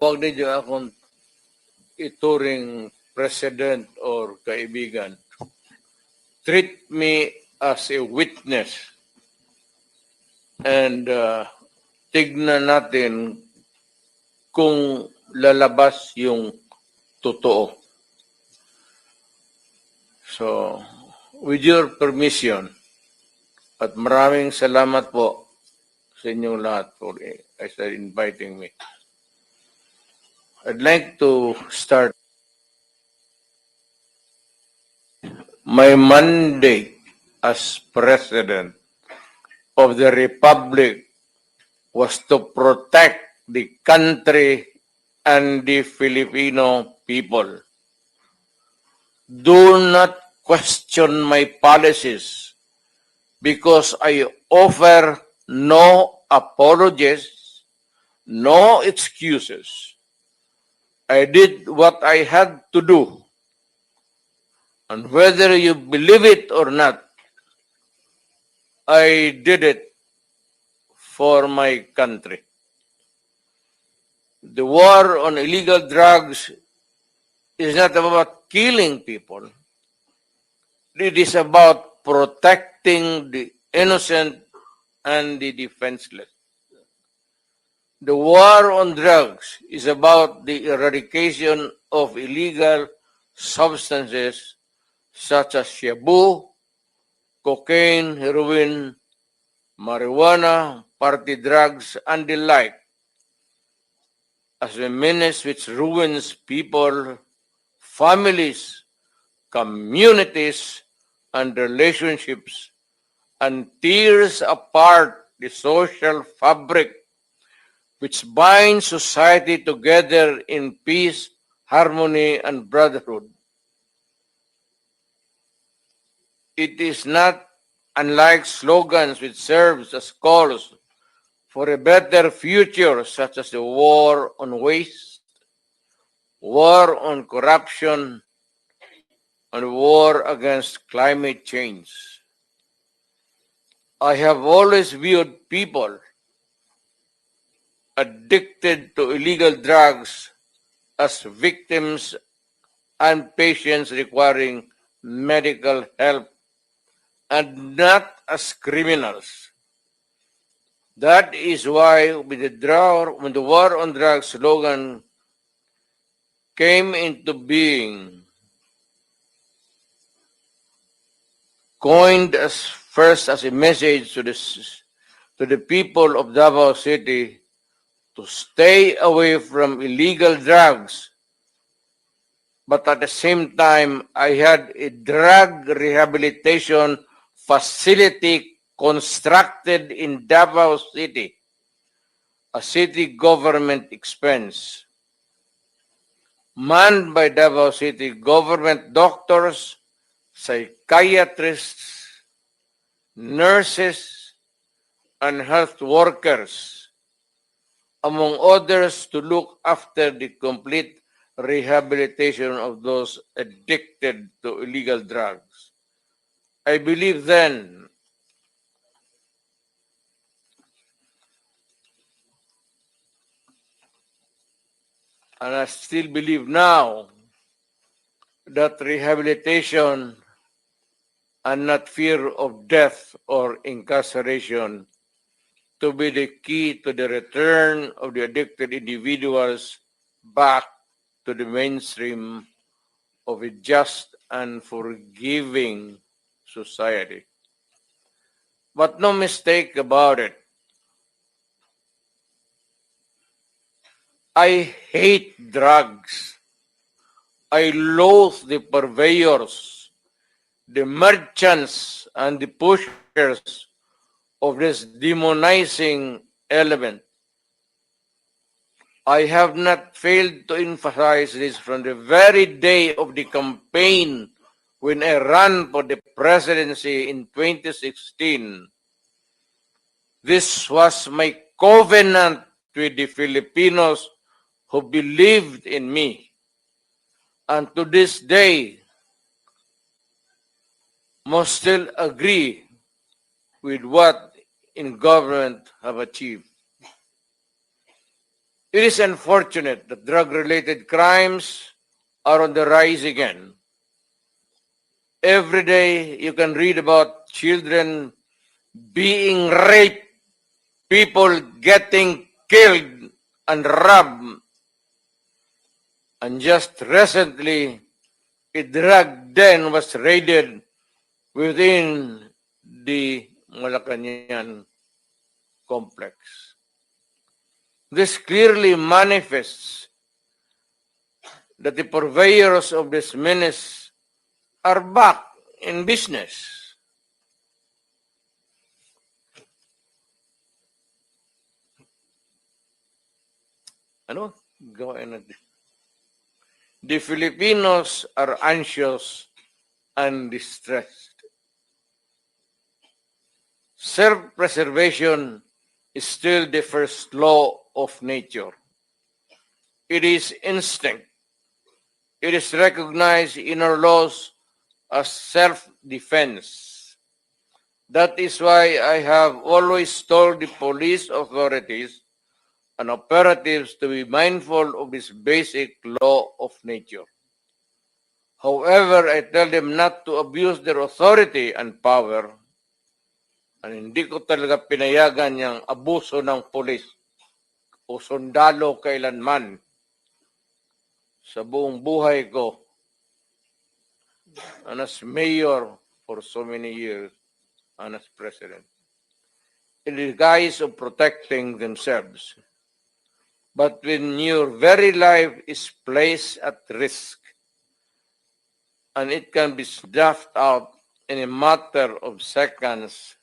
Huwag ninyo akong ituring president or kaibigan. Treat me as a witness and tignan natin kung lalabas yung totoo. So, with your permission, at maraming salamat po sa inyong lahat for inviting me. I'd like to start my mandate as President of the Republic was to protect the country and the Filipino people. Do not question my policies because I offer no apologies, no excuses. I did what I had to do. And whether you believe it or not, I did it for my country. The war on illegal drugs is not about killing people. It is about protecting the innocent and the defenseless. The war on drugs is about the eradication of illegal substances such as shabu, cocaine, heroin, marijuana, party drugs, and the like, as a menace which ruins people, families, communities, and relationships, and tears apart the social fabric which binds society together in peace, harmony, and brotherhood. It is not unlike slogans which serves as calls for a better future, such as the war on waste, war on corruption, and war against climate change. I have always viewed people addicted to illegal drugs as victims and patients requiring medical help and not as criminals. That is why when the war on drugs slogan came into being, coined as first as a message to the people of Davao City to stay away from illegal drugs. But at the same time, I had a drug rehabilitation facility constructed in Davao City, a city government expense, manned by Davao City government doctors, psychiatrists, nurses, and health workers, among others, to look after the complete rehabilitation of those addicted to illegal drugs. I believe then and I still believe now that rehabilitation and not fear of death or incarceration to be the key to the return of the addicted individuals back to the mainstream of a just and forgiving society. But no mistake about it, I hate drugs. I loathe the purveyors, the merchants, and the pushers of this demonizing element. I have not failed to emphasize this from the very day of the campaign when I ran for the presidency in 2016. This was my covenant with the Filipinos who believed in me. And to this day, must still agree with what in government have achieved. It is unfortunate that drug-related crimes are on the rise again. Every day you can read about children being raped, people getting killed and robbed. And just recently, a drug den was raided within the Malacanang complex. This clearly manifests that the purveyors of this menace are back in business. Ano? Gawain natin. The Filipinos are anxious and distressed. Self-preservation is still the first law of nature. It is instinct. It is recognized in our laws as self-defense. That is why I have always told the police authorities and operatives to be mindful of this basic law of nature. However, I tell them not to abuse their authority and power. And hindi ko talaga pinayagan yung abuso ng pulis o sundalo kailanman sa buong buhay ko. And as mayor for so many years and as president. In the guise of protecting themselves. But when your very life is placed at risk, and it can be snuffed out in a matter of seconds,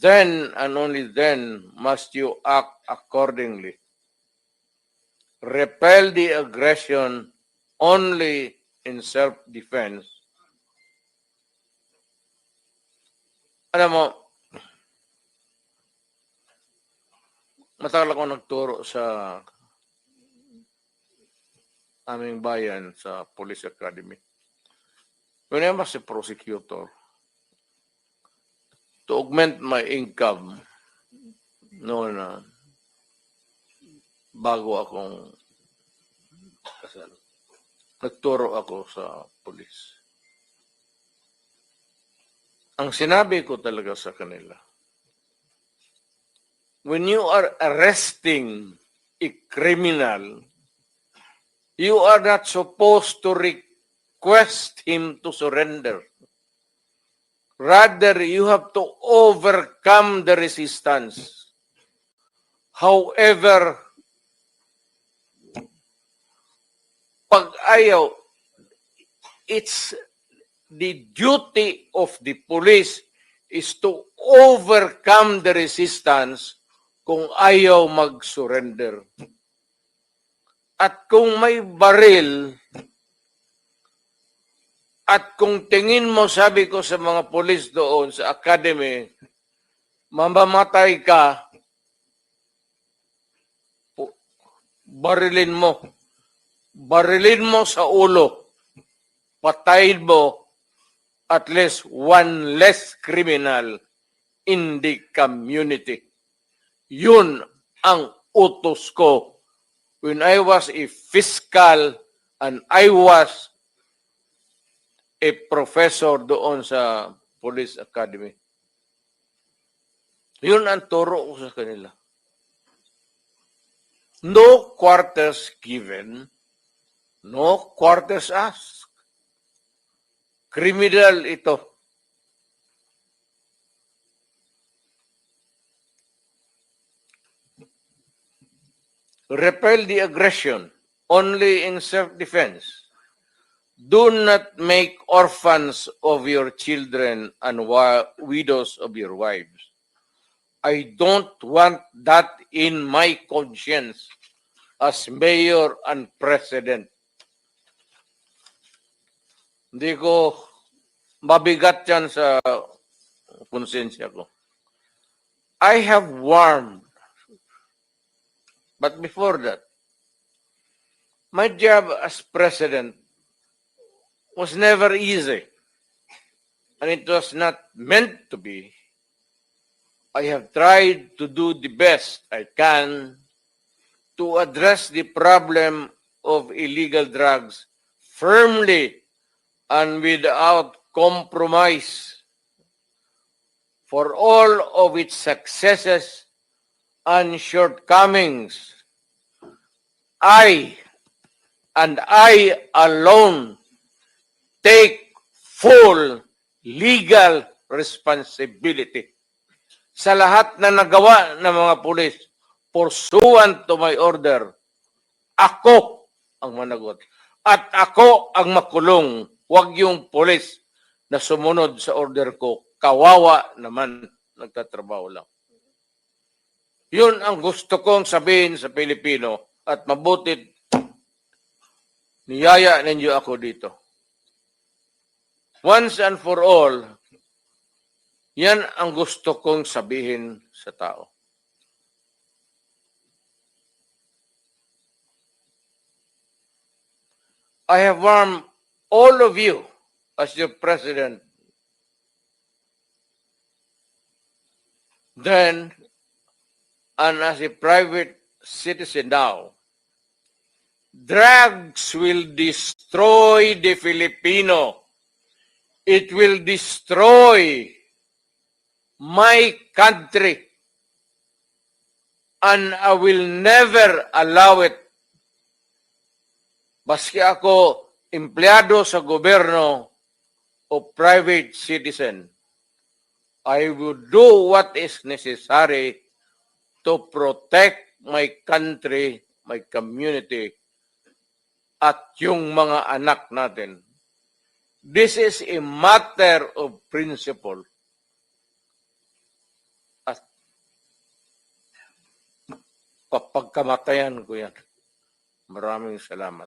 then and only then must you act accordingly. Repel the aggression only in self-defense. Alam mo, matagal ako nagturo sa aming bayan sa Police Academy. When I was a prosecutor, to augment my income, noon na bago akong kasal, nagturo ako sa police. Ang sinabi ko talaga sa kanila, when you are arresting a criminal, you are not supposed to request him to surrender. Rather, you have to overcome the resistance. However, pag ayaw, it's the duty of the police is to overcome the resistance kung ayaw mag-surrender. At kung may baril, at kung tingin mo, sabi ko sa mga polis doon sa academy, mamamatay ka, barilin mo. Barilin mo sa ulo. Patayin mo at least one less criminal in the community. Yun ang utos ko when I was a fiscal and I was a professor doon sa Police Academy. Yun ang turo ko sa kanila. No quarters given, no quarters asked. Criminal ito. Repel the aggression only in self-defense. Do not make orphans of your children and widows of your wives. I don't want that in my conscience as mayor and president. Hindi ko mabigat yan sa konsensya ko. I have warned, but before that, my job as president was never easy, and it was not meant to be. I have tried to do the best I can to to address the problem of illegal drugs firmly and without compromise for all of its successes and shortcomings. I and I alone take full legal responsibility sa lahat na nagawa ng mga pulis pursuant to my order. Ako ang managot. At ako ang makulong. Huwag yung pulis na sumunod sa order ko. Kawawa naman, nagtatrabaho lang. Yun ang gusto kong sabihin sa Pilipino at mabutit niyaya ninyo ako dito. Once and for all, yan ang gusto kong sabihin sa tao. I have warned all of you as your president then and as a private citizen now. Drugs will destroy the Filipino. It will destroy my country. And I will never allow it. Baski ako empleyado sa gobyerno o private citizen, I will do what is necessary to protect my country, my community, at yung mga anak natin. This is a matter of principle. At papagkamatayan ko yan. Maraming salamat.